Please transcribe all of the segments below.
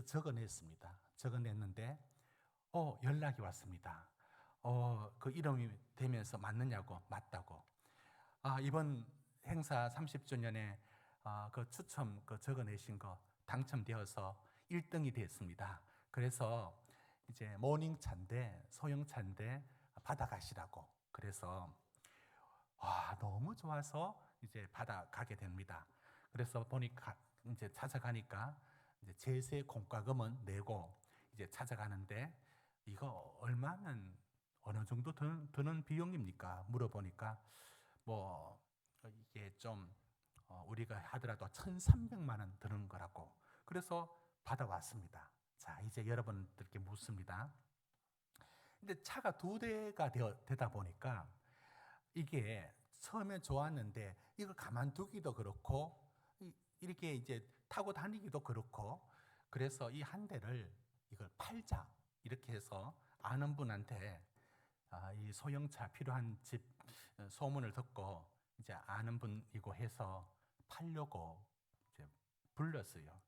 적어냈습니다. 적어냈는데 연락이 왔습니다. 그 이름이 되면서 맞느냐고. 맞다고. 이번 행사 30주년에 그 추첨 적어내신 거 당첨되어서 1등이 됐습니다. 그래서 이제 모닝차인데 소형차인데 받아가시라고. 그래서 너무 좋아서 이제 받아가게 됩니다. 그래서 보니까 이제 찾아가니까 이제 제세 공과금은 내고 이제 찾아가는데 이거 얼마면 어느 정도 드는 비용입니까? 물어보니까 뭐 이게 좀 우리가 하더라도 1,300만 원 드는 거라고. 그래서 받아왔습니다. 자, 이제 여러분들께 묻습니다. 근데 차가 2대가 되다 보니까 이게 처음에 좋았는데 이걸 가만두기도 그렇고 이렇게 이제 타고 다니기도 그렇고, 그래서 이 한 대를 이걸 팔자 이렇게 해서 아는 분한테 이 소형차 필요한 집 소문을 듣고 이제 아는 분이고 해서 팔려고 이제 불렀어요.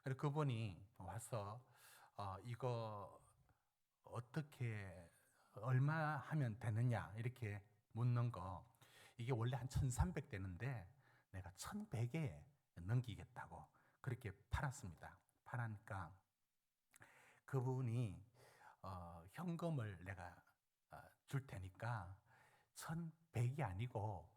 그래서 그분이 와서 이거 어떻게 얼마 하면 되느냐 이렇게 묻는 거. 이게 원래 한 1,300 되는데 내가 1,100에 넘기겠다고 그렇게 팔았습니다. 팔으니까 그분이 현금을 내가 줄 테니까 1,100이 아니고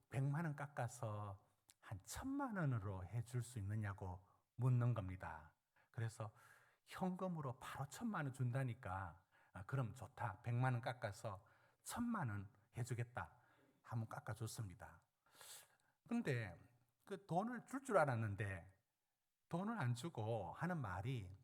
100만 원 깎아서 한 1,000만 원으로 해줄 수 있느냐고 묻는 겁니다. 그래서 현금으로 바로 1,000만 원 준다니까 그럼 좋다. 100만 원 깎아서 1,000만 원 해주겠다. 한번 깎아줬습니다. 근데 그 돈을 줄 알았는데 돈을 안 주고 하는 말이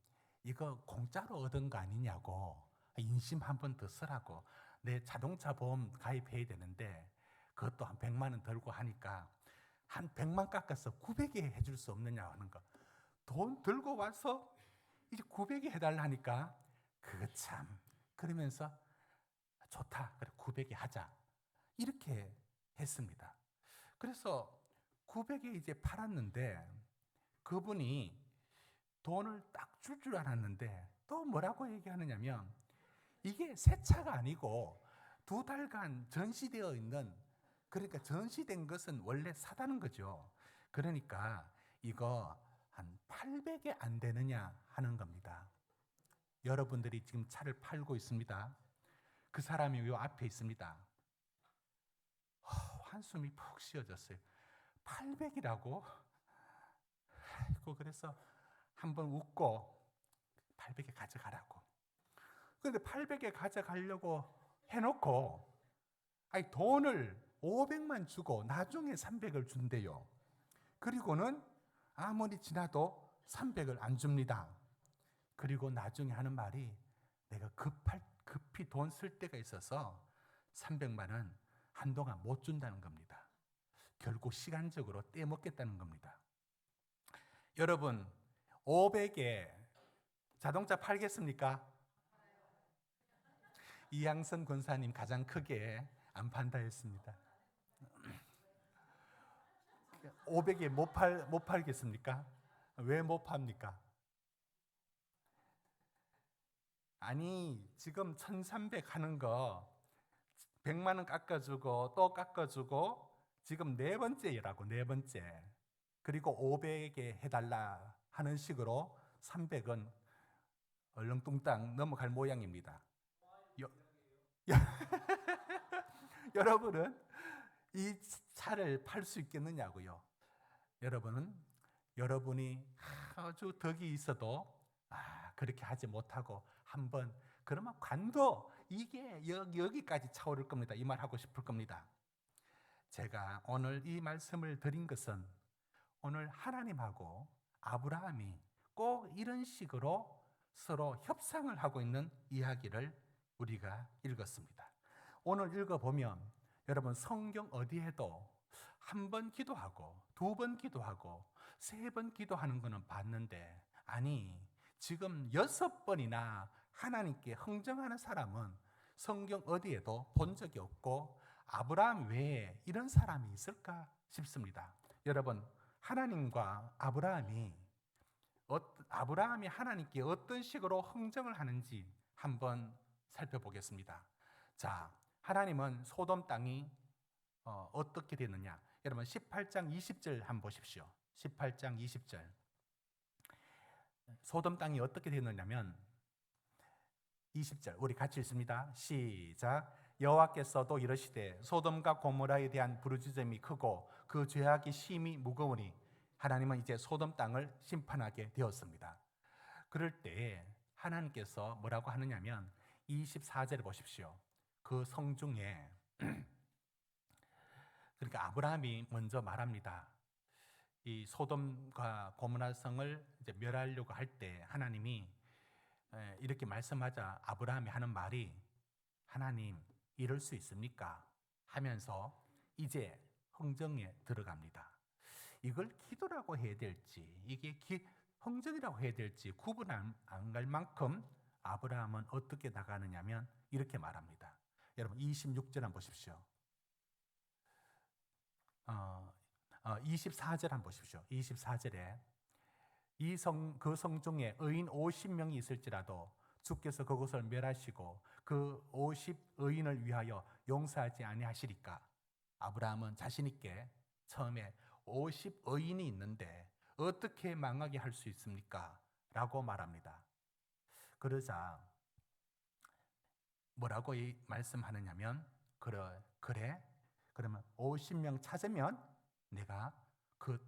이거 공짜로 얻은 거 아니냐고, 인심 한 번 더 쓰라고. 내 자동차 보험 가입해야 되는데 그것도 한 100만 원 들고 하니까 한 100만 깎아서 900에 해줄 수 없느냐 하는 거. 돈 들고 와서 이제 900에 해달라 하니까 그거 참, 그러면서 좋다. 그래 900에 하자. 이렇게 했습니다. 그래서 900에 이제 팔았는데 그분이 돈을 딱 줄 줄 알았는데 또 뭐라고 얘기하느냐면 이게 새 차가 아니고 2달간 전시되어 있는, 그러니까 전시된 것은 원래 사다는 거죠. 그러니까 이거 한 800에 안 되느냐 하는 겁니다. 여러분들이 지금 차를 팔고 있습니다. 그 사람이 요 앞에 있습니다. 한숨이 푹 쉬어졌어요. 800이라고? 그래서 한번 웃고 800에 가져가라고. 그런데 800에 가져가려고 해놓고 돈을 500만 주고 나중에 300을 준대요. 그리고는 아무리 지나도 300을 안 줍니다. 그리고 나중에 하는 말이 내가 급히 돈 쓸 때가 있어서 300만 원 한동안 못 준다는 겁니다. 결국 시간적으로 떼먹겠다는 겁니다. 여러분 500에 자동차 팔겠습니까? 이양선 권사님 가장 크게 안 판다 했습니다. 500에 못 팔겠습니까? 왜 못 팝니까? 아니 지금 1,300 하는 거 100만 원 깎아주고 또 깎아주고 지금 4번째라고, 4번째. 그리고 500에 해달라 하는 식으로 300은 얼렁뚱땅 넘어갈 모양입니다. 여러분은 이 차를 팔 수 있겠느냐고요. 여러분이 아주 덕이 있어도 그렇게 하지 못하고 한번 그러면 관도 이게 여기까지 차오를 겁니다. 이 말 하고 싶을 겁니다. 제가 오늘 이 말씀을 드린 것은 오늘 하나님하고 아브라함이 꼭 이런 식으로 서로 협상을 하고 있는 이야기를 우리가 읽었습니다. 오늘 읽어보면 여러분 성경 어디에도 한 번 기도하고 2번 기도하고 3번 기도하는 것은 봤는데, 아니 지금 6번이나 하나님께 흥정하는 사람은 성경 어디에도 본 적이 없고 아브라함 외에 이런 사람이 있을까 싶습니다. 여러분 하나님과 아브라함이 아브라함이 하나님께 어떤 식으로 흥정을 하는지 한번 살펴보겠습니다. 자, 하나님은 소돔 땅이 어떻게 됐느냐? 여러분 18장 20절 한번 보십시오. 18장 20절. 소돔 땅이 어떻게 됐느냐면 20절 우리 같이 읽습니다. 시작. 여호와께서도 이르시되 소돔과 고모라에 대한 부르짖음이 크고 그 죄악이 심히 무거우니 하나님은 이제 소돔 땅을 심판하게 되었습니다. 그럴 때 하나님께서 뭐라고 하느냐면 24절에 보십시오. 그 성중에 그러니까 아브라함이 먼저 말합니다. 이 소돔과 고모라 성을 이제 멸하려고 할 때 하나님이 이렇게 말씀하자 아브라함이 하는 말이 하나님 이럴 수 있습니까? 하면서 이제 흥정에 들어갑니다. 이걸 기도라고 해야 될지 이게 흥정이라고 해야 될지 구분 안 갈 만큼 아브라함은 어떻게 나가느냐면 이렇게 말합니다. 여러분 26절 한번 보십시오. 24절 한번 보십시오. 24절에 그 성중에 의인 50명이 있을지라도 주께서 그곳을 멸하시고 그 50 의인을 위하여 용서하지 아니하시리까? 아브라함은 자신 있게 처음에 50 의인이 있는데 어떻게 망하게 할 수 있습니까? 라고 말합니다. 그러자 뭐라고 말씀하느냐면 그래 그러면 50명 찾으면 내가 그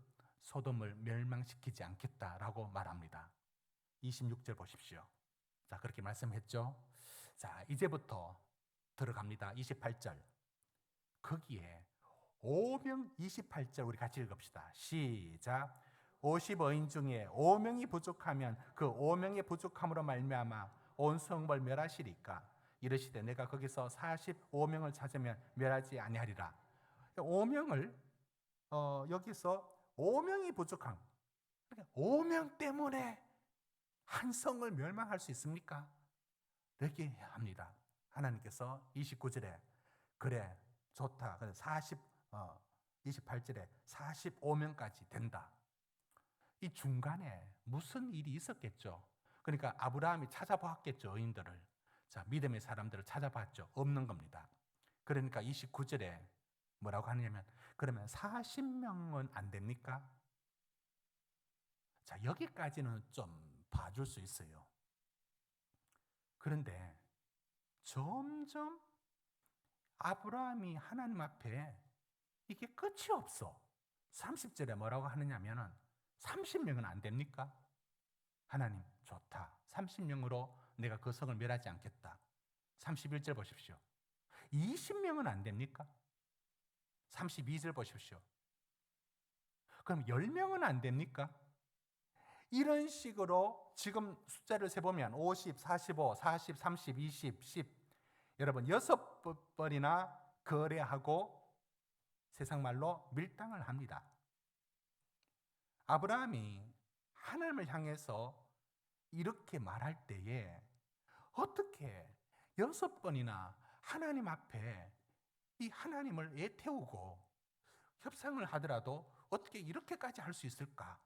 소돔을 멸망시키지 않겠다라고 말합니다. 26절 보십시오. 자, 그렇게 말씀했죠. 자, 이제부터 들어갑니다. 28절. 거기에 5명 28절 우리 같이 읽읍시다. 시작. 50어인 중에 5명이 부족하면 그 5명의 부족함으로 말미암아 온 성을 멸하시리까? 이르시되 내가 거기서 45명을 찾으면 멸하지 아니하리라. 5명을 여기서 5명이 부족함. 그러니까 5명 때문에 한 성을 멸망할 수 있습니까? 이렇게 합니다. 하나님께서 29절에 그래 좋다. 28절에 45명까지 된다. 이 중간에 무슨 일이 있었겠죠. 그러니까 아브라함이 찾아봤겠죠. 의인들을. 자, 믿음의 사람들을 찾아봤죠. 없는 겁니다. 그러니까 29절에 뭐라고 하느냐면 그러면 40명은 안 됩니까? 자, 여기까지는 좀 봐줄 수 있어요. 그런데 점점 아브라함이 하나님 앞에 이게 끝이 없어. 30절에 뭐라고 하느냐면 30명은 안 됩니까? 하나님 좋다. 30명으로 내가 그 성을 멸하지 않겠다. 31절 보십시오. 20명은 안 됩니까? 32절 보십시오. 그럼 10명은 안 됩니까? 이런 식으로 지금 숫자를 세보면 50, 45, 40, 30, 20, 10 여러분 6번이나 거래하고 세상 말로 밀당을 합니다. 아브라함이 하나님을 향해서 이렇게 말할 때에 어떻게 6번이나 하나님 앞에 이 하나님을 애태우고 협상을 하더라도 어떻게 이렇게까지 할 수 있을까?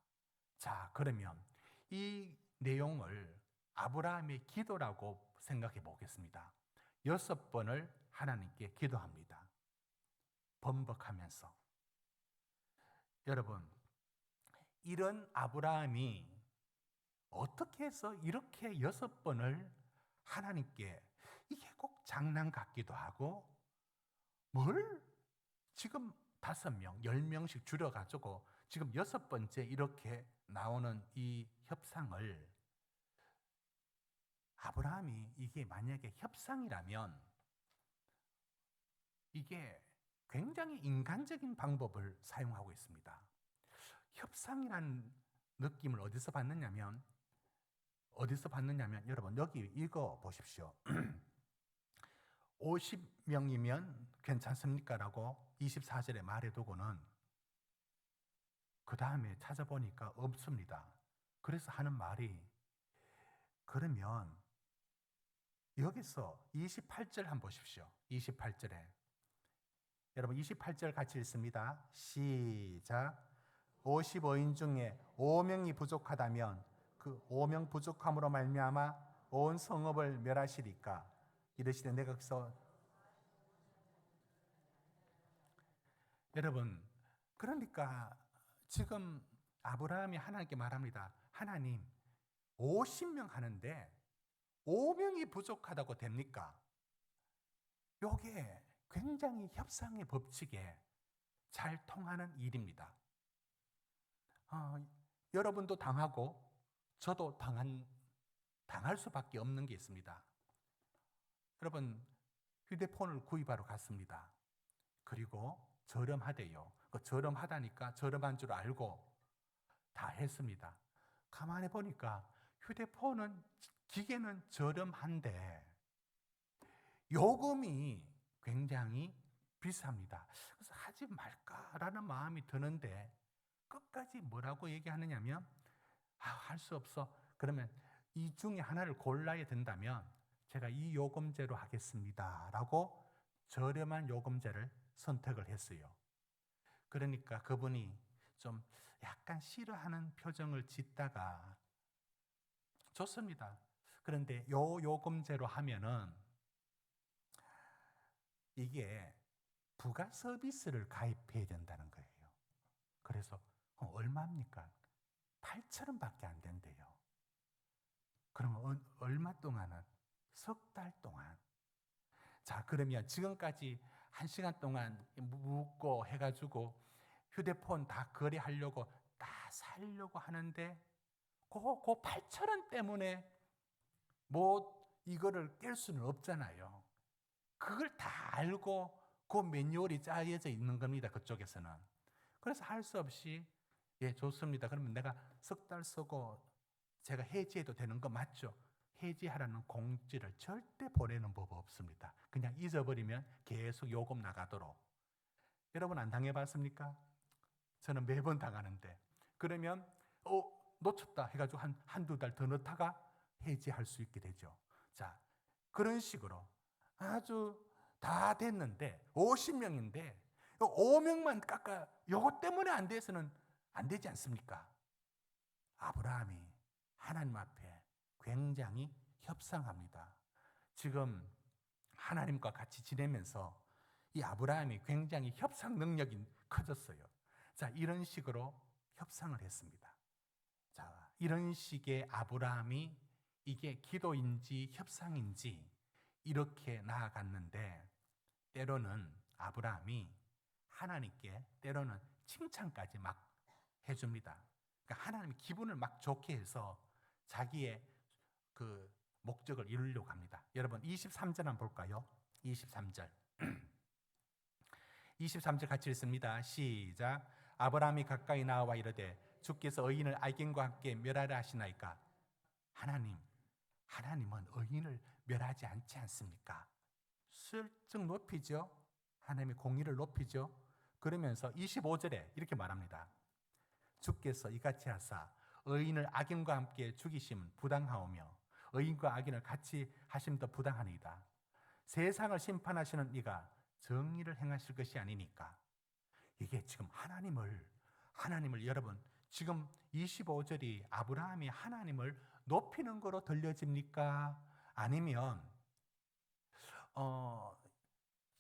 자, 그러면 이 내용을 아브라함의 기도라고 생각해 보겠습니다. 6번을 하나님께 기도합니다. 번복하면서. 여러분, 이런 아브라함이 어떻게 해서 이렇게 6번을 하나님께 이게 꼭 장난 같기도 하고 뭘 지금 5명, 10명씩 줄여가지고 지금 6번째 이렇게 나오는 이 협상을 아브라함이 이게 만약에 협상이라면 이게 굉장히 인간적인 방법을 사용하고 있습니다. 협상이라는 느낌을 어디서 받느냐면 여러분 여기 이거 보십시오. 50명이면 괜찮습니까? 라고 24절에 말해두고는 그 다음에 찾아보니까 없습니다. 그래서 하는 말이 그러면 여기서 28절 한번 보십시오. 28절에 여러분 28절 같이 읽습니다. 시작. 55인 중에 5명이 부족하다면 그 오명 부족함으로 말미암아 온 성읍을 멸하시리까 이르시되 내가 거기서 여러분 그러니까 지금 아브라함이 하나님께 말합니다. 하나님 50명 하는데 5명이 부족하다고 됩니까? 이게 굉장히 협상의 법칙에 잘 통하는 일입니다. 여러분도 당하고 저도 당할 수밖에 없는 게 있습니다. 여러분 휴대폰을 구입하러 갔습니다. 그리고 저렴하대요. 저렴하다니까 저렴한 줄 알고 다 했습니다. 가만히 보니까 휴대폰은 기계는 저렴한데 요금이 굉장히 비쌉니다. 그래서 하지 말까라는 마음이 드는데 끝까지 뭐라고 얘기하느냐면 할 수 없어. 그러면 이 중에 하나를 골라야 된다면 제가 이 요금제로 하겠습니다 라고 저렴한 요금제를 선택을 했어요. 그러니까 그분이 좀 약간 싫어하는 표정을 짓다가 좋습니다. 그런데 요 요금제로 하면은 이게 부가 서비스를 가입해야 된다는 거예요. 그래서 얼마입니까? 8,000원밖에 안 된대요. 그러면 얼마 동안은? 석 달 동안. 자, 그러면 지금까지 1시간 동안 묻고 해가지고 휴대폰 다 거래하려고 다 살려고 하는데 그 8,000원 때문에 뭐 이거를 깰 수는 없잖아요. 그걸 다 알고 그 매뉴얼이 짜여져 있는 겁니다. 그쪽에서는. 그래서 할 수 없이 예, 좋습니다. 그러면 내가 석 달 쓰고 제가 해지해도 되는 거 맞죠? 해지하라는 공지를 절대 보내는 법 없습니다. 그냥 잊어버리면 계속 요금 나가도록. 여러분 안 당해봤습니까? 저는 매번 당하는데 그러면 놓쳤다 해가지고 한두 달 더 넣다가 해지할 수 있게 되죠. 자, 그런 식으로 아주 다 됐는데 50명인데 5명만 깎아 요것 때문에 안 돼서는 안 되지 않습니까? 아브라함이 하나님 앞에 굉장히 협상합니다. 지금 하나님과 같이 지내면서 이 아브라함이 굉장히 협상 능력이 커졌어요. 자, 이런 식으로 협상을 했습니다. 자, 이런 식의 아브라함이 이게 기도인지 협상인지 이렇게 나아갔는데 때로는 아브라함이 하나님께 때로는 칭찬까지 막 해줍니다. 그러니까 하나님이 기분을 막 좋게 해서 자기의 그 목적을 이루려고 합니다. 여러분 23절 한번 볼까요? 23절 23절 같이 읽습니다. 시작. 아브라함이 가까이 나와 이르되 주께서 의인을 악인과 함께 멸하라 하시나이까. 하나님은 의인을 멸하지 않지 않습니까? 슬쩍 높이죠. 하나님의 공의를 높이죠. 그러면서 25절에 이렇게 말합니다. 주께서 이같이 하사 의인을 악인과 함께 죽이심은 부당하오며 의인과 악인을 같이 하심도 부당하니이다. 세상을 심판하시는 이가 정의를 행하실 것이 아니니까. 이게 지금 하나님을 여러분 지금 25절이 아브라함이 하나님을 높이는 거로 들려집니까? 아니면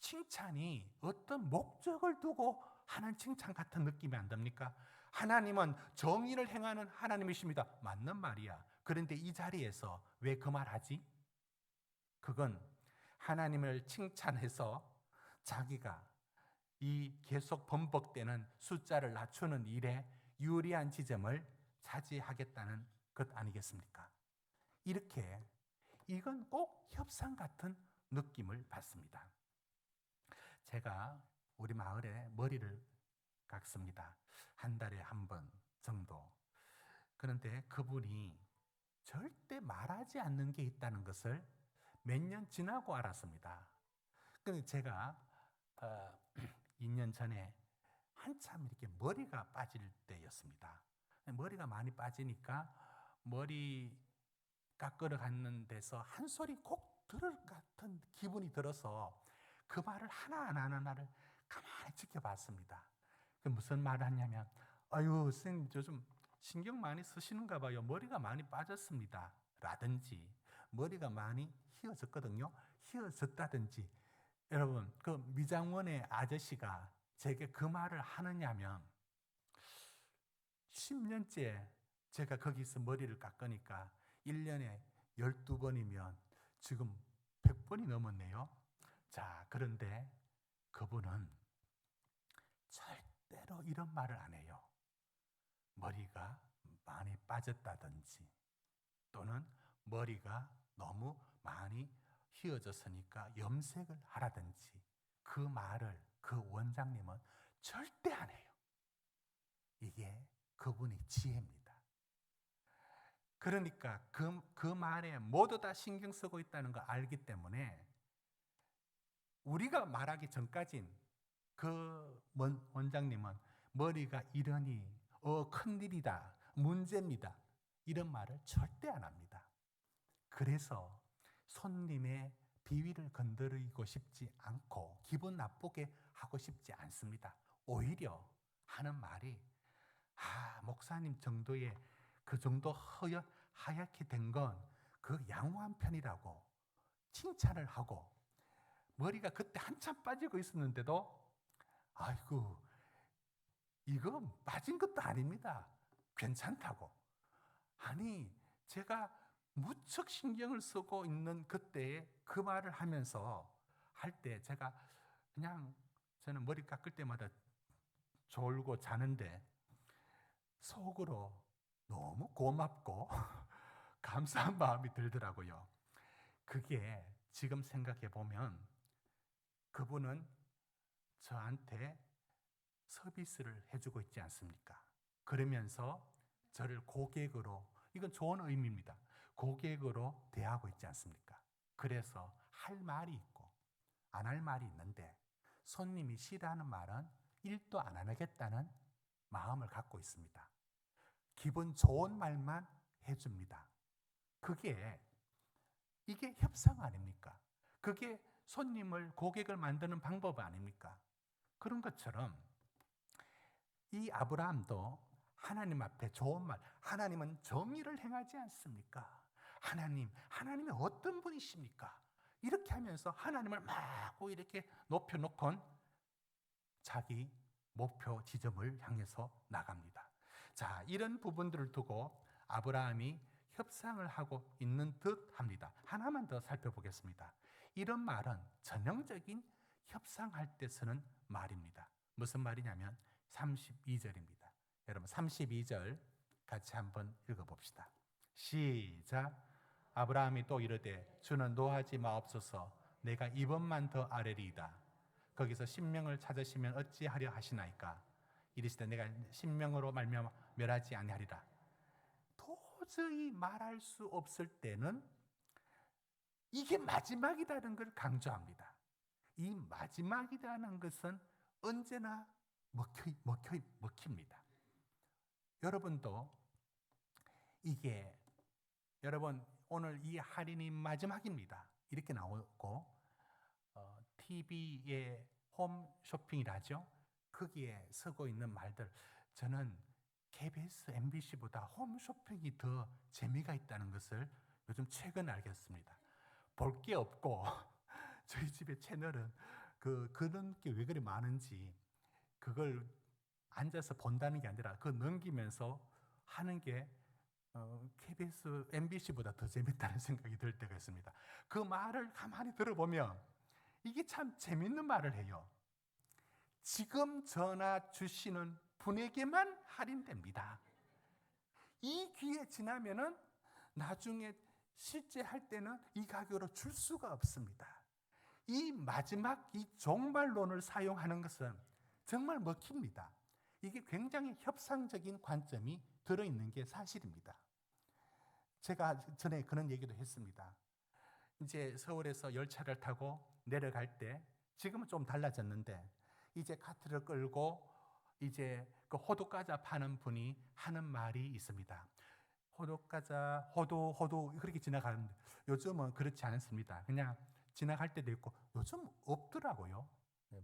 칭찬이 어떤 목적을 두고 하는 칭찬 같은 느낌이 안 듭니까? 하나님은 정의를 행하는 하나님이십니다. 맞는 말이야. 그런데 이 자리에서 왜 그 말하지? 그건 하나님을 칭찬해서 자기가 이 계속 번복되는 숫자를 낮추는 일에 유리한 지점을 차지하겠다는 것 아니겠습니까? 이렇게 이건 꼭 협상 같은 느낌을 받습니다. 제가 우리 마을에 머리를 깎습니다. 한 달에 한 번 정도. 그런데 그분이 절대 말하지 않는 게 있다는 것을 몇 년 지나고 알았습니다. 그런데 제가 2년 전에 한참 이렇게 머리가 빠질 때였습니다. 머리가 많이 빠지니까 머리 깎으러 갔는 데서 한 소리 꼭 들을 것 같은 기분이 들어서 그 말을 하나를 가만히 지켜봤습니다. 무슨 말을 하냐면 아유 선생님 저 좀 신경 많이 쓰시는가 봐요. 머리가 많이 빠졌습니다. 라든지 머리가 많이 휘어졌거든요. 휘어졌다든지 여러분 그 미장원의 아저씨가 제게 그 말을 하느냐면 10년째 제가 거기서 머리를 깎으니까 1년에 12번이면 지금 100번이 넘었네요. 자, 그런데 그분은 절대로 이런 말을 안 해요. 머리가 많이 빠졌다든지 또는 머리가 너무 많이 휘어졌으니까 염색을 하라든지 그 말을 그 원장님은 절대 안 해요. 이게 그분의 지혜입니다. 그러니까 그 말에 모두 다 신경 쓰고 있다는 걸 알기 때문에 우리가 말하기 전까진 그 원장님은 머리가 이러니 큰일이다, 문제입니다, 이런 말을 절대 안 합니다. 그래서 손님의 비위를 건드리고 싶지 않고 기분 나쁘게 하고 싶지 않습니다. 오히려 하는 말이 목사님 정도의 그 정도 하얗게 된 건 그 양호한 편이라고 칭찬을 하고, 머리가 그때 한참 빠지고 있었는데도 아이고 이거 빠진 것도 아닙니다, 괜찮다고. 아니 제가 무척 신경을 쓰고 있는 그때에 그 말을 하면서 할 때 제가 그냥 저는 머리 깎을 때마다 졸고 자는데 속으로 너무 고맙고 감사한 마음이 들더라고요. 그게 지금 생각해 보면 그분은 저한테 서비스를 해주고 있지 않습니까? 그러면서 저를 고객으로, 이건 좋은 의미입니다, 고객으로 대하고 있지 않습니까? 그래서 할 말이 있고 안 할 말이 있는데 손님이 싫어하는 말은 1도 안 하겠다는 마음을 갖고 있습니다. 기분 좋은 말만 해줍니다. 이게 협상 아닙니까? 그게 손님을, 고객을 만드는 방법 아닙니까? 그런 것처럼 이 아브라함도 하나님 앞에 좋은 말, 하나님은 정의를 행하지 않습니까? 하나님이 어떤 분이십니까? 이렇게 하면서 하나님을 막 이렇게 높여놓고 자기 목표 지점을 향해서 나갑니다. 자, 이런 부분들을 두고 아브라함이 협상을 하고 있는 듯 합니다. 하나만 더 살펴보겠습니다. 이런 말은 전형적인 협상할 때 쓰는 말입니다. 무슨 말이냐면 32절입니다. 여러분 32절 같이 한번 읽어봅시다. 시작. 아브라함이 또 이르되 주는 노하지 마옵소서, 내가 이번만 더 아뢰리이다. 거기서 신명을 찾으시면 어찌하려 하시나이까? 이르시되 내가 신명으로 말미암아 멸하지 아니하리라. 도저히 말할 수 없을 때는 이게 마지막이라는 걸 강조합니다. 이 마지막이라는 것은 언제나 먹힙니다. 여러분도 이게, 여러분 오늘 이 할인이 마지막입니다 이렇게 나오고 TV에 홈쇼핑이라죠. 거기에 쓰고 있는 말들, 저는 KBS, MBC보다 홈쇼핑이 더 재미가 있다는 것을 요즘 최근 알겠습니다. 볼 게 없고 저희 집의 채널은 그런 게 왜 그리 많은지 그걸 앉아서 본다는 게 아니라 그 넘기면서 하는 게 KBS, MBC보다 더 재밌다는 생각이 들 때가 있습니다. 그 말을 가만히 들어보면 이게 참 재밌는 말을 해요. 지금 전화 주시는 분에게만 할인됩니다. 이 기회 지나면은 나중에 실제 할 때는 이 가격으로 줄 수가 없습니다. 이 마지막 이 종말론을 사용하는 것은 정말 먹힙니다. 이게 굉장히 협상적인 관점이 들어있는 게 사실입니다. 제가 전에 그런 얘기도 했습니다. 이제 서울에서 열차를 타고 내려갈 때, 지금은 좀 달라졌는데 이제 카트를 끌고 이제 그 호두과자 파는 분이 하는 말이 있습니다. 호두과자, 호두 그렇게 지나가는데 요즘은 그렇지 않습니다. 그냥 지나갈 때도 있고 요즘 없더라고요.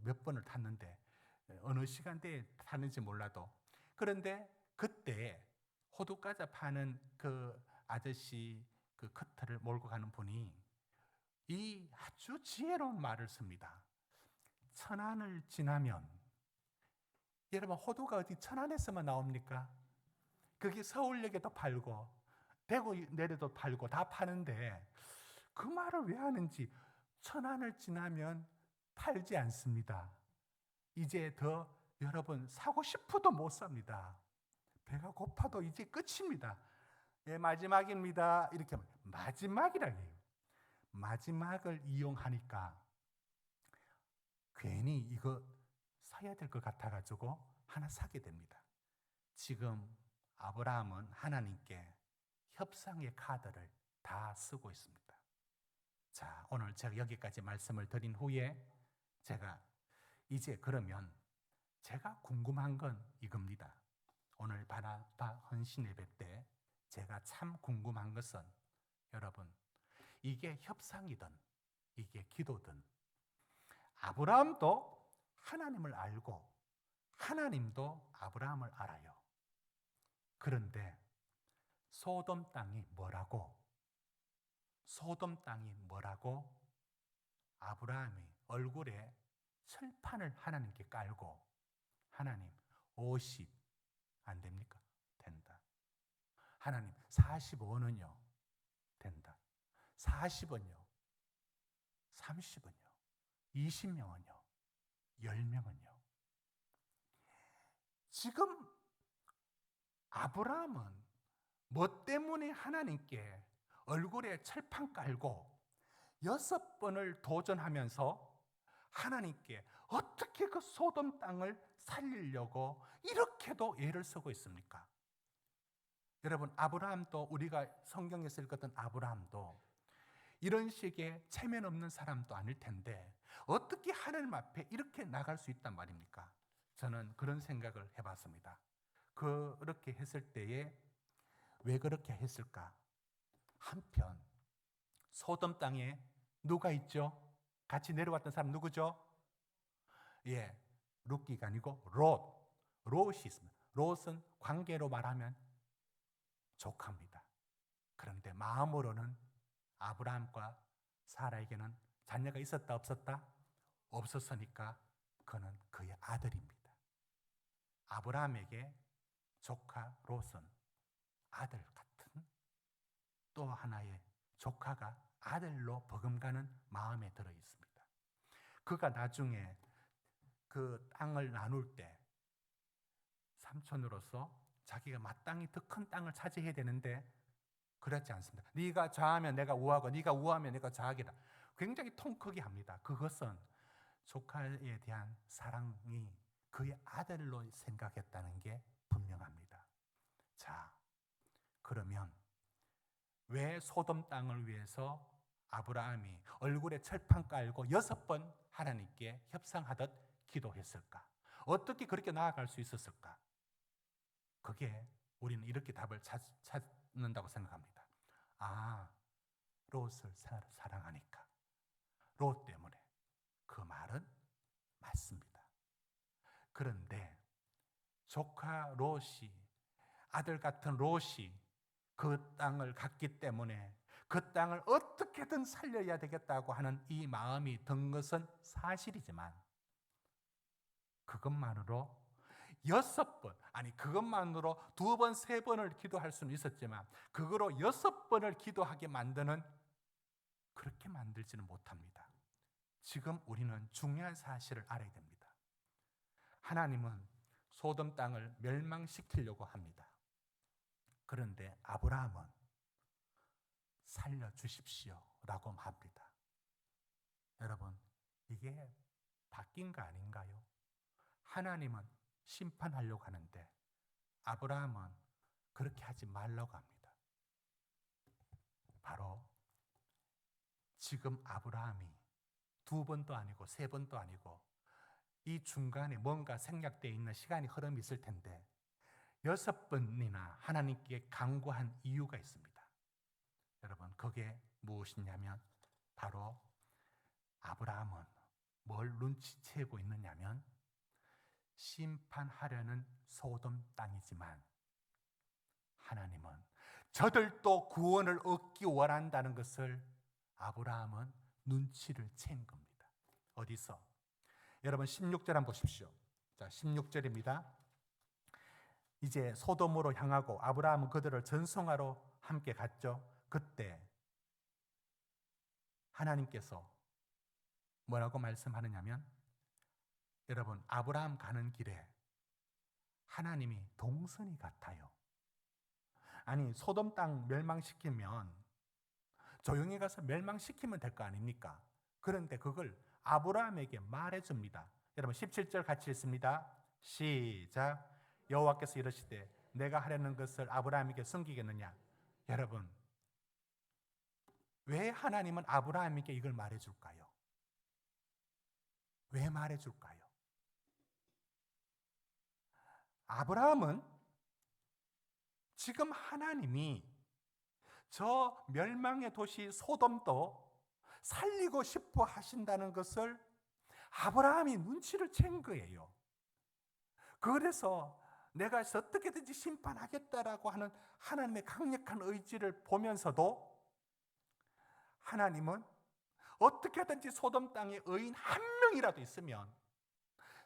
몇 번을 탔는데 어느 시간대에 타는지 몰라도. 그런데 그때 호두 과자 파는 그 아저씨 그 커트를 몰고 가는 분이 이 아주 지혜로운 말을 씁니다. 천안을 지나면, 여러분 호두가 어디 천안에서만 나옵니까? 그게 서울역에도 팔고 대구 내려도 팔고 다 파는데 그 말을 왜 하는지, 천안을 지나면 팔지 않습니다. 이제 더 여러분 사고 싶어도 못 삽니다. 배가 고파도 이제 끝입니다. 예, 마지막입니다. 이렇게 하면 마지막이라 해요. 마지막을 이용하니까 괜히 이거 사야 될 것 같아가지고 하나 사게 됩니다. 지금 아브라함은 하나님께 협상의 카드를 다 쓰고 있습니다. 자, 오늘 제가 여기까지 말씀을 드린 후에 제가 이제 그러면 제가 궁금한 건 이겁니다. 오늘 바나바 헌신 예배 때 제가 참 궁금한 것은, 여러분 이게 협상이든 이게 기도든 아브라함도 하나님을 알고 하나님도 아브라함을 알아요. 그런데 소돔 땅이 뭐라고 아브라함이 얼굴에 철판을 하나님께 깔고, 하나님 50 안 됩니까? 된다. 하나님 45는요? 된다. 40은요? 30은요? 20명은요? 10명은요? 지금 아브라함은 뭐 때문에 하나님께 얼굴에 철판 깔고 6번을 도전하면서 하나님께 어떻게 그 소돔 땅을 살리려고 이렇게도 애를 쓰고 있습니까? 여러분 아브라함도, 우리가 성경에서 읽었던 아브라함도 이런 식의 체면 없는 사람도 아닐 텐데 어떻게 하나님 앞에 이렇게 나갈 수 있단 말입니까? 저는 그런 생각을 해봤습니다. 그렇게 했을 때에 왜 그렇게 했을까? 한편 소돔 땅에 누가 있죠? 같이 내려왔던 사람 누구죠? 예, 룻기가 아니고 롯이 있습니다. 롯은 관계로 말하면 조카입니다. 그런데 마음으로는 아브라함과 사라에게는 자녀가 있었다 없었다? 없었으니까 그는 그의 아들입니다. 아브라함에게 조카 롯은 아들 같은 또 하나의 조카가 아들로 버금가는 마음에 들어 있습니다. 그가 나중에 그 땅을 나눌 때 삼촌으로서 자기가 마땅히 더 큰 땅을 차지해야 되는데 그렇지 않습니다. 네가 좌하면 내가 우하고 네가 우하면 내가 좌하겠다. 굉장히 통 크게 합니다. 그것은 조카에 대한 사랑이 그의 아들로 생각했다는 게 분명합니다. 자, 그러면 왜 소돔 땅을 위해서 아브라함이 얼굴에 철판 깔고 6번 하나님께 협상하듯 기도했을까? 어떻게 그렇게 나아갈 수 있었을까? 그게 우리는 이렇게 답을 찾는다고 생각합니다. 아, 롯을 사랑하니까. 롯 때문에. 그 말은 맞습니다. 그런데 조카 롯이, 아들 같은 롯이 그 땅을 갖기 때문에 그 땅을 어떻게든 살려야 되겠다고 하는 이 마음이 든 것은 사실이지만 그것만으로 6번, 아니 그것만으로 2번, 3번을 기도할 수는 있었지만 그거로 6번을 기도하게 만드는, 그렇게 만들지는 못합니다. 지금 우리는 중요한 사실을 알아야 됩니다. 하나님은 소돔 땅을 멸망시키려고 합니다. 그런데 아브라함은 살려주십시오 라고 합니다. 여러분, 이게 바뀐 거 아닌가요? 하나님은 심판하려고 하는데 아브라함은 그렇게 하지 말라고 합니다. 바로 지금 아브라함이 2번도 아니고 3번도 아니고 이 중간에 뭔가 생략되어 있는 시간이 흐름이 있을 텐데 6번이나 하나님께 간구한 이유가 있습니다. 여러분, 그게 무엇이냐면 바로 아브라함은 뭘 눈치채고 있느냐면 심판하려는 소돔 땅이지만 하나님은 저들도 구원을 얻기 원한다는 것을 아브라함은 눈치를 챈 겁니다. 어디서? 여러분 16절 한번 보십시오. 자, 16절입니다. 이제 소돔으로 향하고 아브라함은 그들을 전송하러 함께 갔죠. 그때 하나님께서 뭐라고 말씀하느냐면, 여러분 아브라함 가는 길에 하나님이 동선이 같아요. 아니 소돔 땅 멸망시키면 조용히 가서 멸망시키면 될 거 아닙니까? 그런데 그걸 아브라함에게 말해줍니다. 여러분 17절 같이 읽습니다. 시작. 여호와께서 이르시되 내가 하려는 것을 아브라함에게 숨기겠느냐. 여러분 왜 하나님은 아브라함에게 이걸 말해줄까요? 왜 말해줄까요? 아브라함은 지금 하나님이 저 멸망의 도시 소돔도 살리고 싶어 하신다는 것을 아브라함이 눈치를 챈 거예요. 그래서 내가 어떻게든지 심판하겠다라고 하는 하나님의 강력한 의지를 보면서도 하나님은 어떻게든지 소돔 땅에 의인 한 명이라도 있으면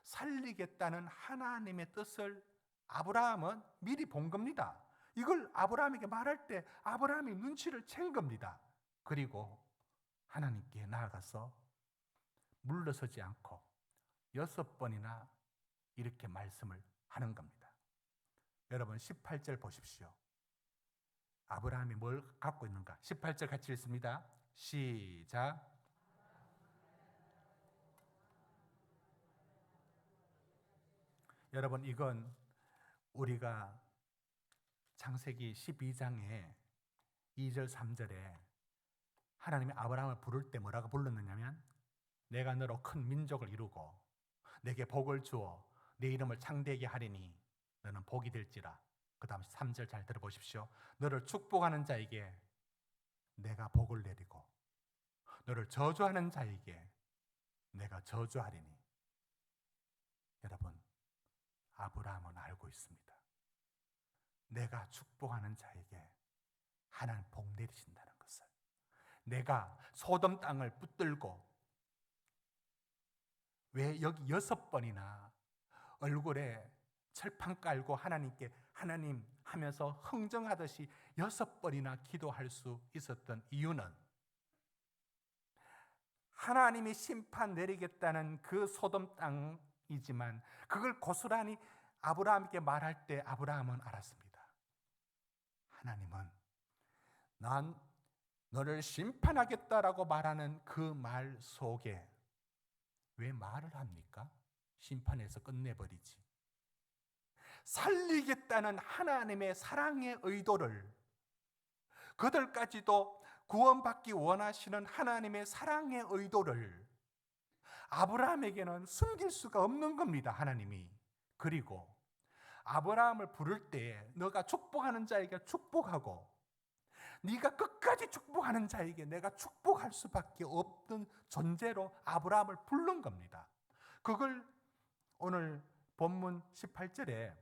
살리겠다는 하나님의 뜻을 아브라함은 미리 본 겁니다. 이걸 아브라함에게 말할 때 아브라함이 눈치를 챈 겁니다. 그리고 하나님께 나아가서 물러서지 않고 6번이나 이렇게 말씀을 하는 겁니다. 여러분 18절 보십시오. 아브라함이 뭘 갖고 있는가? 18절 같이 읽습니다. 시작. 여러분 이건 우리가 창세기 12장에 2절 3절에 하나님이 아브라함을 부를 때 뭐라고 불렀느냐면, 내가 너로 큰 민족을 이루고 내게 복을 주어 내 이름을 창대하게 하리니 너는 복이 될지라. 그 다음 3절 잘 들어보십시오. 너를 축복하는 자에게 내가 복을 내리고 너를 저주하는 자에게 내가 저주하리니. 여러분 아브라함은 알고 있습니다. 내가 축복하는 자에게 하나님 복 내리신다는 것을. 내가 소돔 땅을 붙들고 왜 여기 6번이나 얼굴에 철판 깔고 하나님께 하나님 하면서 흥정하듯이 6번이나 기도할 수 있었던 이유는, 하나님이 심판 내리겠다는 그 소돔 땅이지만 그걸 고스란히 아브라함에게 말할 때 아브라함은 알았습니다. 하나님은 난 너를 심판하겠다라고 말하는 그 말 속에 왜 말을 합니까? 심판해서 끝내버리지. 살리겠다는 하나님의 사랑의 의도를, 그들까지도 구원받기 원하시는 하나님의 사랑의 의도를 아브라함에게는 숨길 수가 없는 겁니다. 하나님이. 그리고 아브라함을 부를 때 너가 축복하는 자에게 축복하고 네가 끝까지 축복하는 자에게 내가 축복할 수밖에 없는 존재로 아브라함을 부른 겁니다. 그걸 오늘 본문 18절에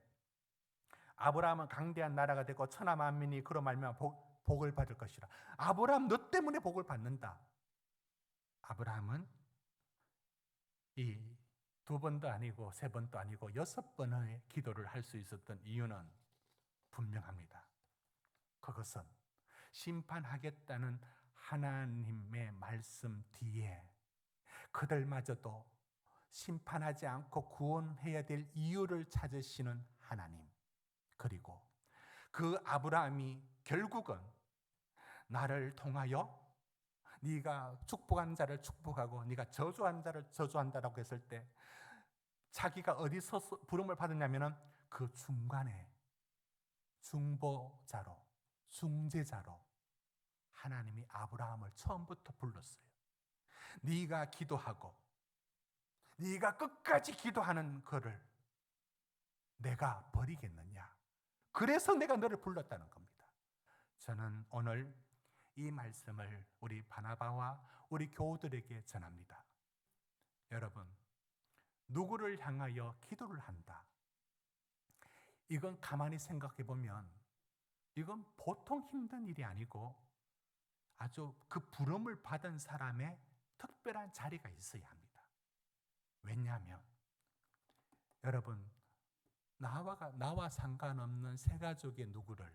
아브라함은 강대한 나라가 되고 천하 만민이 그로 말미암아 복을 받을 것이라. 아브라함 너 때문에 복을 받는다. 아브라함은 이 2번도 아니고 3번도 아니고 6번의 기도를 할 수 있었던 이유는 분명합니다. 그것은 심판하겠다는 하나님의 말씀 뒤에 그들마저도 심판하지 않고 구원해야 될 이유를 찾으시는 하나님, 그리고 그 아브라함이 결국은 나를 통하여 네가 축복한 자를 축복하고 네가 저주한 자를 저주한다라고 했을 때 자기가 어디서 부름을 받았냐면은 그 중간에 중보자로, 중재자로 하나님이 아브라함을 처음부터 불렀어요. 네가 기도하고 네가 끝까지 기도하는 그를 내가 버리겠느냐. 그래서 내가 너를 불렀다는 겁니다. 저는 오늘 이 말씀을 우리 바나바와 우리 교우들에게 전합니다. 여러분, 누구를 향하여 기도를 한다. 이건 가만히 생각해 보면 이건 보통 힘든 일이 아니고 아주 그 부름을 받은 사람의 특별한 자리가 있어야 합니다. 왜냐하면 여러분, 나와 상관없는 새 가족의 누구를,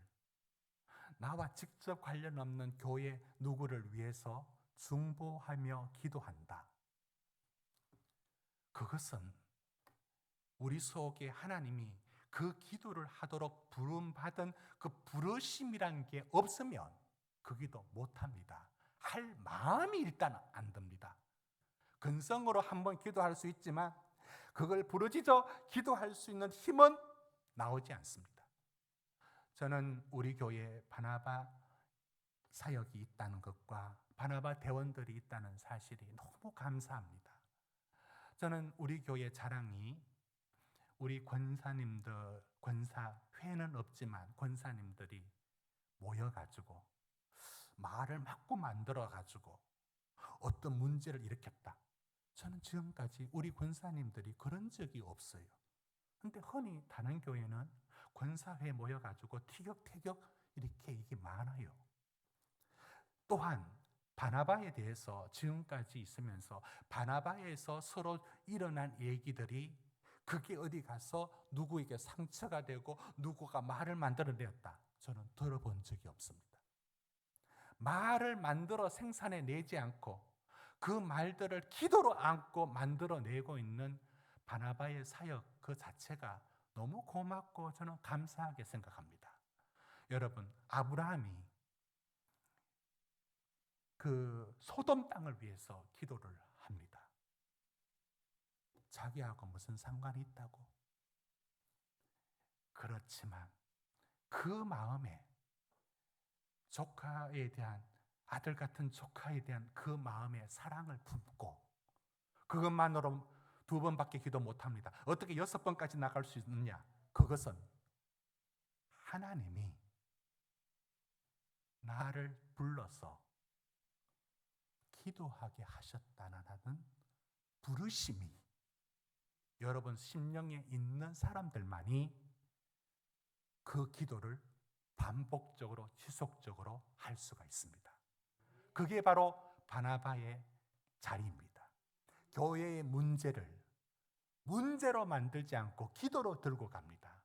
나와 직접 관련 없는 교회 누구를 위해서 중보하며 기도한다. 그것은 우리 속에 하나님이 그 기도를 하도록 부름받은 그 부르심이란 게 없으면 그 기도 못합니다. 할 마음이 일단 안 듭니다. 근성으로 한번 기도할 수 있지만 그걸 부르짖어 기도할 수 있는 힘은 나오지 않습니다. 저는 우리 교회에 바나바 사역이 있다는 것과 바나바 대원들이 있다는 사실이 너무 감사합니다. 저는 우리 교회 자랑이 우리 권사님들, 권사회는 없지만 권사님들이 모여가지고 말을 막고 만들어가지고 어떤 문제를 일으켰다. 저는 지금까지 우리 권사님들이 그런 적이 없어요. 근데 흔히 다른 교회는 권사회 모여가지고 티격태격 이렇게 이게 많아요. 또한 바나바에 대해서 지금까지 있으면서 바나바에서 서로 일어난 얘기들이 그게 어디 가서 누구에게 상처가 되고 누구가 말을 만들어냈다. 저는 들어본 적이 없습니다. 말을 만들어 생산해 내지 않고 그 말들을 기도로 안고 만들어내고 있는 바나바의 사역 그 자체가 너무 고맙고 저는 감사하게 생각합니다. 여러분, 아브라함이 그 소돔 땅을 위해서 기도를 합니다. 자기하고 무슨 상관이 있다고? 그렇지만 그 마음에 조카에 대한, 아들 같은 조카에 대한 그 마음의 사랑을 품고 그것만으로 2번밖에 기도 못합니다. 어떻게 6번까지 나갈 수 있느냐? 그것은 하나님이 나를 불러서 기도하게 하셨다는 부르심이 여러분 심령에 있는 사람들만이 그 기도를 반복적으로 지속적으로 할 수가 있습니다. 그게 바로 바나바의 자리입니다. 교회의 문제로 만들지 않고 기도로 들고 갑니다.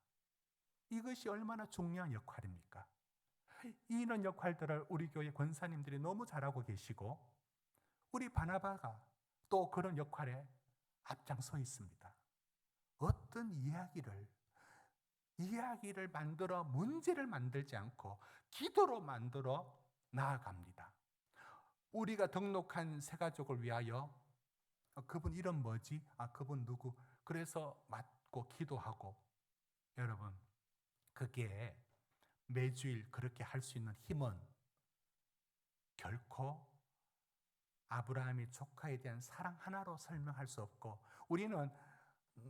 이것이 얼마나 중요한 역할입니까? 이런 역할들을 우리 교회 권사님들이 너무 잘하고 계시고 우리 바나바가 또 그런 역할에 앞장서 있습니다. 어떤 이야기를 만들어 문제를 만들지 않고 기도로 만들어 나아갑니다. 우리가 등록한 새가족을 위하여 그분 이름 뭐지? 그분 누구? 그래서 맡고 기도하고 여러분 그게 매주일 그렇게 할 수 있는 힘은 결코 아브라함의 조카에 대한 사랑 하나로 설명할 수 없고 우리는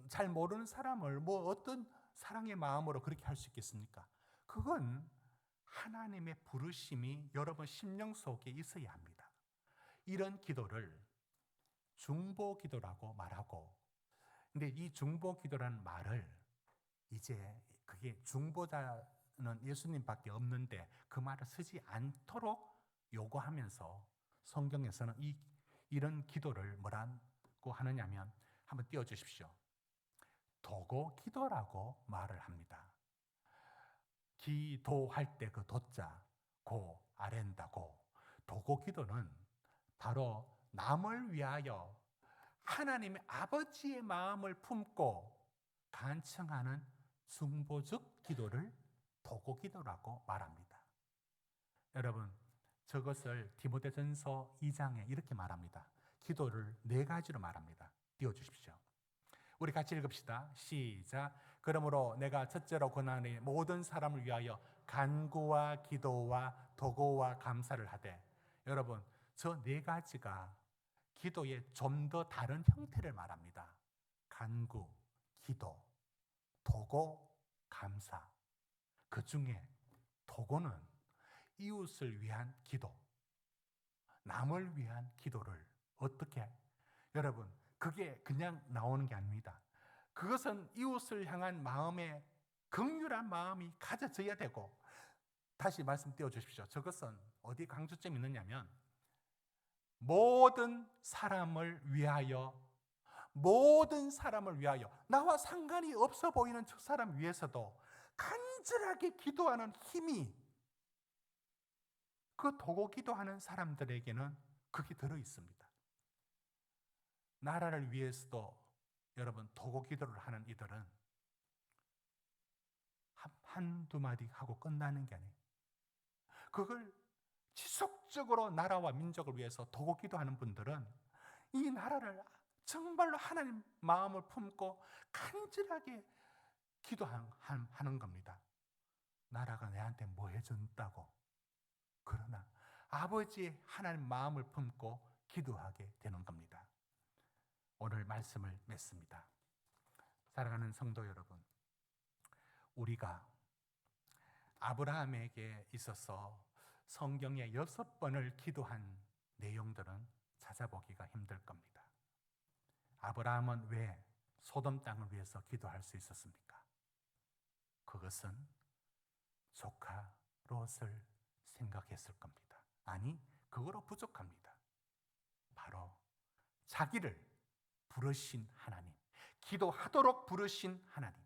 잘 모르는 사람을 어떤 사랑의 마음으로 그렇게 할 수 있겠습니까? 그건 하나님의 부르심이 여러분 심령 속에 있어야 합니다. 이런 기도를 중보 기도라고 말하고 근데 이 중보 기도라는 말을 이제 그게 중보자는 예수님밖에 없는데 그 말을 쓰지 않도록 요구하면서 성경에서는 이런 기도를 뭐라고 하느냐면 한번 띄워주십시오. 도고 기도라고 말을 합니다. 기도할 때 그 도자, 고, 아렌다고. 도고 기도는 바로 남을 위하여 하나님의 아버지의 마음을 품고 간청하는 중보적 기도를 도고 기도라고 말합니다. 여러분, 저것을 디모데전서 2장에 이렇게 말합니다. 기도를 4가지로 말합니다. 띄워주십시오. 우리 같이 읽읍시다. 시작. 그러므로 내가 첫째로 권하니 모든 사람을 위하여 간구와 기도와 도고와 감사를 하되 여러분 저 4가지가 기도의 좀 더 다른 형태를 말합니다. 간구, 기도, 도고, 감사. 그 중에 도고는 이웃을 위한 기도, 남을 위한 기도를 어떻게? 여러분 그게 그냥 나오는 게 아닙니다. 그것은 이웃을 향한 마음에 긍휼한 마음이 가져져야 되고 다시 말씀 띄워주십시오. 저것은 어디 강조점이 있느냐면 모든 사람을 위하여, 나와 상관이 없어 보이는 저 사람 위해서도 간절하게 기도하는 힘이 그 도고 기도하는 사람들에게는 그게 들어 있습니다. 나라를 위해서도 여러분 도고 기도를 하는 이들은 한두 마디 하고 끝나는 게 아니에요. 그걸 지속적으로 나라와 민족을 위해서 도고 기도하는 분들은 이 나라를 정말로 하나님 마음을 품고 간절하게 기도하는 겁니다. 나라가 내한테 뭐 해준다고. 그러나 아버지의 하나님 마음을 품고 기도하게 되는 겁니다. 오늘 말씀을 맺습니다. 사랑하는 성도 여러분, 우리가 아브라함에게 있어서 성경에 6번을 기도한 내용들은 찾아보기가 힘들 겁니다. 아브라함은 왜 소돔 땅을 위해서 기도할 수 있었습니까? 그것은 조카 롯을 생각했을 겁니다. 아니, 그거로 부족합니다. 바로 자기를 부르신 하나님, 기도하도록 부르신 하나님,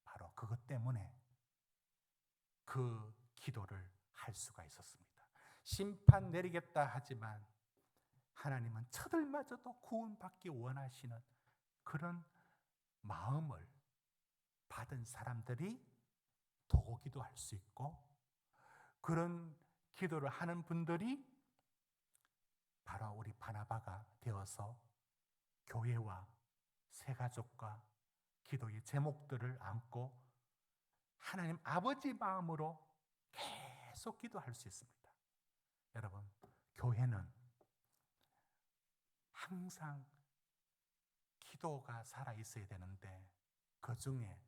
바로 그것 때문에 그 기도를 할 수가 있었습니다. 심판 내리겠다 하지만 하나님은 저들마저도 구원받기 원하시는 그런 마음을 받은 사람들이 도고 기도할 수 있고, 그런 기도를 하는 분들이 바로 우리 바나바가 되어서 교회와 새가족과 기도의 제목들을 안고 하나님 아버지 마음으로 계속 기도할 수 있습니다. 여러분, 교회는 항상 기도가 살아있어야 되는데 그 중에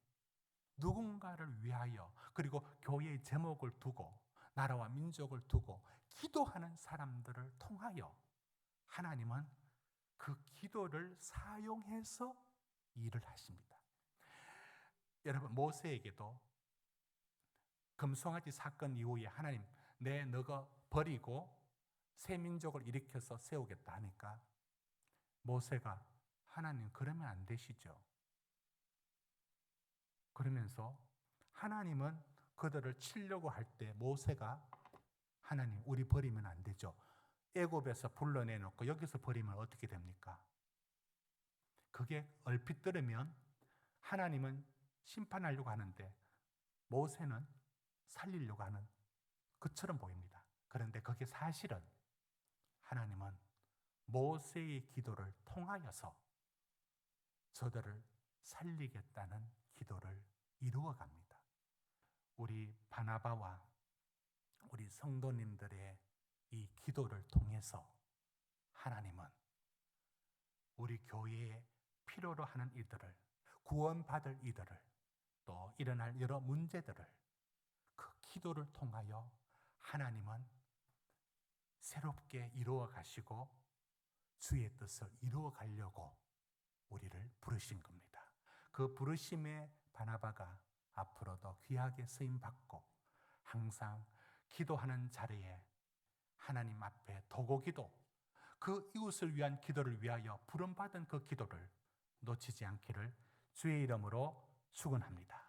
누군가를 위하여, 그리고 교회의 제목을 두고 나라와 민족을 두고 기도하는 사람들을 통하여 하나님은 그 기도를 사용해서 일을 하십니다. 여러분, 모세에게도 금송아지 사건 이후에 하나님 너가 버리고 새 민족을 일으켜서 세우겠다 하니까 모세가 하나님 그러면 안 되시죠. 그러면서 하나님은 그들을 치려고 할 때 모세가 하나님 우리 버리면 안 되죠. 애굽에서 불러내놓고 여기서 버리면 어떻게 됩니까? 그게 얼핏 들으면 하나님은 심판하려고 하는데 모세는 살리려고 하는 것처럼 보입니다. 그런데 그게 사실은 하나님은 모세의 기도를 통하여서 저들을 살리겠다는 기도를 이루어갑니다. 우리 바나바와 우리 성도님들의 이 기도를 통해서 하나님은 우리 교회에 필요로 하는 이들을, 구원받을 이들을, 또 일어날 여러 문제들을 그 기도를 통하여 하나님은 새롭게 이루어 가시고 주의 뜻을 이루어 가려고 우리를 부르신 겁니다. 그 부르심의 바나바가 앞으로도 귀하게 쓰임받고 항상 기도하는 자리에 하나님 앞에 도고기도, 그 이웃을 위한 기도를 위하여 부름받은 그 기도를 놓치지 않기를 주의 이름으로 축원합니다.